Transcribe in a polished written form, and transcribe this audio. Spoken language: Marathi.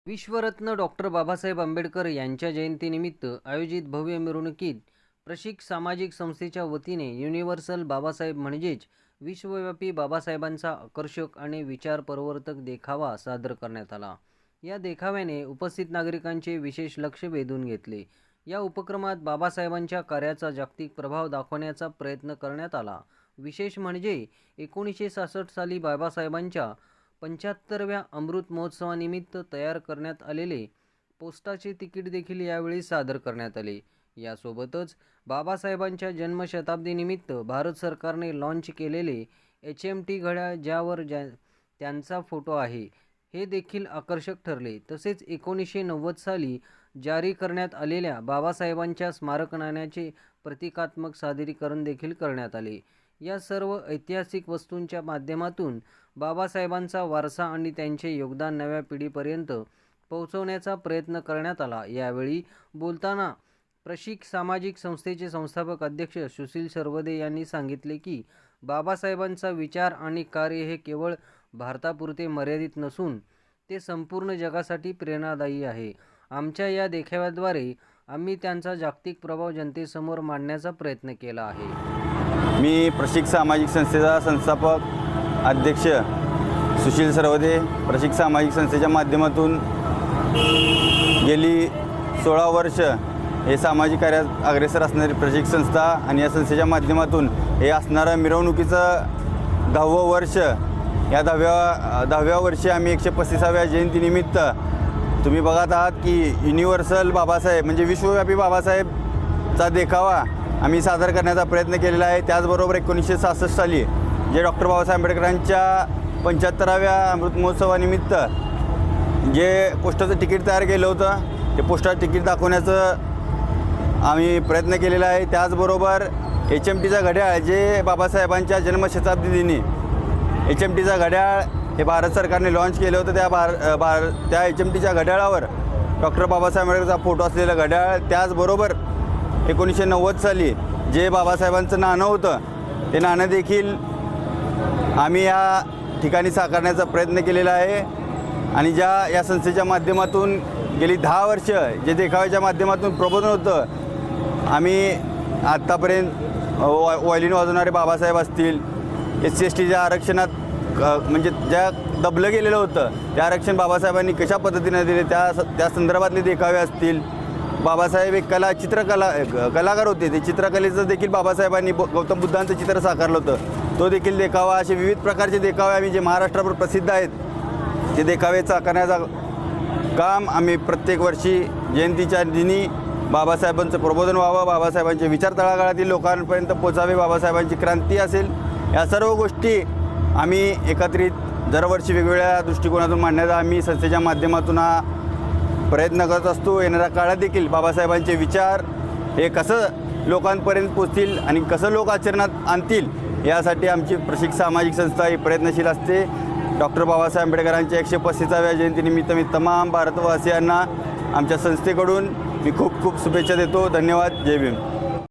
विश्वरत्न डॉक्टर बाबासाहेब आंबेडकर यांच्या जयंतीनिमित्त आयोजित भव्य मिरवणुकीत प्रशिक सामाजिक संस्थेच्या वतीने युनिव्हर्सल बाबासाहेब म्हणजेच विश्वव्यापी बाबासाहेबांचा आकर्षक आणि विचारपरवर्तक देखावा सादर करण्यात आला। या देखाव्याने उपस्थित नागरिकांचे विशेष लक्ष वेधून घेतले। या उपक्रमात बाबासाहेबांच्या कार्याचा जागतिक प्रभाव दाखवण्याचा प्रयत्न करण्यात आला। विशेष म्हणजे 1966 साली बाबासाहेबांच्या 75व्या अमृत महोत्सवानिमित्त तयार करण्यात आलेले पोस्टाचे तिकीट देखील यावेळी सादर करण्यात आले। यासोबतच बाबासाहेबांच्या जन्मशताब्दीनिमित्त भारत सरकारने लॉन्च केलेले HMT घड्याळ ज्यावर त्यांचा फोटो आहे हे देखील आकर्षक ठरले। तसेच 1990 साली जारी करण्यात आलेल्या बाबासाहेबांच्या स्मारक नाण्याचे प्रतिकात्मक सादरीकरण देखील करण्यात आले। या सर्व ऐतिहासिक वस्तूंच्या माध्यमातून बाबासाहेबांचा वारसा आणि त्यांचे योगदान नव्या पिढीपर्यंत पोहोचवण्याचा प्रयत्न करण्यात आला। यावेळी बोलताना प्रशिक सामाजिक संस्थेचे संस्थापक अध्यक्ष सुशील सरवदे यांनी सांगितले की बाबासाहेबांचा विचार आणि कार्य हे केवळ भारतापुरते मर्यादित नसून ते संपूर्ण जगासाठी प्रेरणादायी आहे। आमच्या या देखाव्याद्वारे आम्ही त्यांचा जागतिक प्रभाव जनतेसमोर मांडण्याचा प्रयत्न केला आहे। मी प्रशिक सामाजिक संस्थेचा संस्थापक अध्यक्ष सुशील सरवदे प्रशिक सामाजिक संस्थेच्या माध्यमातून गेली 16 वर्ष हे सामाजिक कार्यात अग्रेसर असणारी प्रशिक संस्था आणि या संस्थेच्या माध्यमातून हे असणारं मिरवणुकीचं 10वं वर्ष। या 10व्या वर्षी आम्ही 135व्या जयंतीनिमित्त तुम्ही बघत आहात की युनिव्हर्सल बाबासाहेब म्हणजे विश्वव्यापी बाबासाहेबचा देखावा आम्ही सादर करण्याचा प्रयत्न केलेला आहे। त्याचबरोबर 1966 साली जे डॉक्टर बाबासाहेब आंबेडकरांच्या 75व्या अमृत महोत्सवानिमित्त जे पोस्टाचं तिकीट तयार केलं होतं ते पोस्टाचं तिकीट दाखवण्याचं आम्ही प्रयत्न केलेला आहे। त्याचबरोबर HMTचा घड्याळ जे बाबासाहेबांच्या जन्मशताब्दी दिनी HMTचा घड्याळ हे भारत सरकारने लॉन्च केलं होतं। त्या HMTच्या घड्याळावर डॉक्टर बाबासाहेब आंबेडकरचा फोटो असलेलं घड्याळ, त्याचबरोबर 1990 साली जे बाबासाहेबांचं नाणं होतं ते नाणं देखील आम्ही या ठिकाणी साकारण्याचा प्रयत्न केलेला आहे। आणि या संस्थेच्या माध्यमातून गेली 10 वर्ष जे देखाव्याच्या माध्यमातून प्रबोधन होतं, आम्ही आत्तापर्यंत वॉयलिन वाजवणारे बाबासाहेब असतील, SC/STच्या आरक्षणात म्हणजे ज्या दबलं गेलेलं होतं ते आरक्षण बाबासाहेबांनी कशा पद्धतीने दिले त्या संदर्भातले देखावे असतील। बाबासाहेब एक कलाकार होते, ते चित्रकलेचं देखील बाबासाहेबांनी गौतम बुद्धांचं चित्र साकारलं होतं, तो देखील देखावा। असे विविध प्रकारचे देखावे आम्ही जे महाराष्ट्रावर प्रसिद्ध आहेत ते देखावे साकारण्याचं काम आम्ही प्रत्येक वर्षी जयंतीच्या दिनी बाबासाहेबांचं प्रबोधन व्हावं, बाबासाहेबांचे विचार तळागाळातील लोकांपर्यंत पोचावे, बाबासाहेबांची क्रांती असेल, या सर्व गोष्टी आम्ही एकत्रित दरवर्षी वेगवेगळ्या दृष्टिकोनातून मांडण्याचा आम्ही संस्थेच्या माध्यमातून हा प्रयत्न करत असतो। येणाऱ्या काळात देखील बाबासाहेबांचे विचार हे कसं लोकांपर्यंत पोचतील आणि कसं लोक आचरणात आणतील यासाठी आमची प्रशिक सामाजिक संस्था ही प्रयत्नशील असते। डॉक्टर बाबासाहेब आंबेडकरांच्या 135व्या जयंतीनिमित्त मी तमाम भारतवासियांना आमच्या संस्थेकडून मी खूप खूप शुभेच्छा देतो। धन्यवाद। जय भीम।